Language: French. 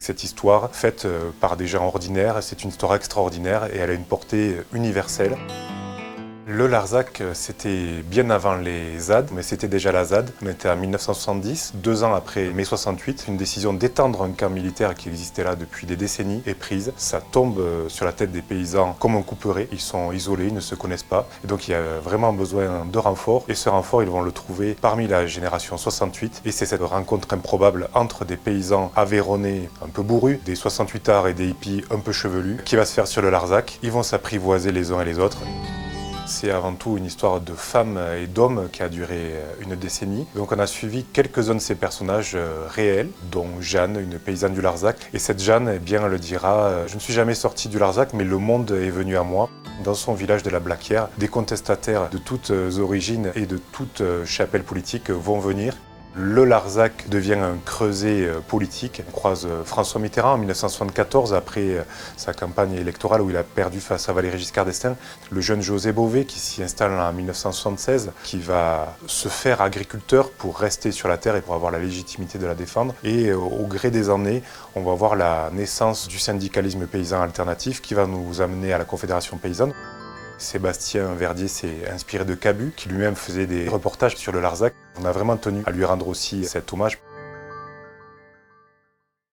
Cette histoire, faite par des gens ordinaires, c'est une histoire extraordinaire et elle a une portée universelle. Le Larzac, c'était bien avant les ZAD, mais c'était déjà la ZAD. On était en 1970, 2 ans après mai 68. Une décision d'étendre un camp militaire qui existait là depuis des décennies est prise. Ça tombe sur la tête des paysans comme un couperet. Ils sont isolés, ils ne se connaissent pas. Et donc il y a vraiment besoin de renfort. Et ce renfort, ils vont le trouver parmi la génération 68. Et c'est cette rencontre improbable entre des paysans aveyronnais un peu bourrus, des 68ards et des hippies un peu chevelus, qui va se faire sur le Larzac. Ils vont s'apprivoiser les uns et les autres. C'est avant tout une histoire de femmes et d'hommes qui a duré une décennie. Donc on a suivi quelques-uns de ces personnages réels, dont Jeanne, une paysanne du Larzac. Et cette Jeanne, eh bien, elle le dira, je ne suis jamais sortie du Larzac, mais le monde est venu à moi. Dans son village de la Blaquière, des contestataires de toutes origines et de toutes chapelles politiques vont venir. Le Larzac devient un creuset politique. On croise François Mitterrand en 1974, après sa campagne électorale où il a perdu face à Valéry Giscard d'Estaing. Le jeune José Bové qui s'y installe en 1976, qui va se faire agriculteur pour rester sur la terre et pour avoir la légitimité de la défendre. Et au gré des années, on va voir la naissance du syndicalisme paysan alternatif qui va nous amener à la Confédération paysanne. Sébastien Verdier s'est inspiré de Cabu, qui lui-même faisait des reportages sur le Larzac. On a vraiment tenu à lui rendre aussi cet hommage.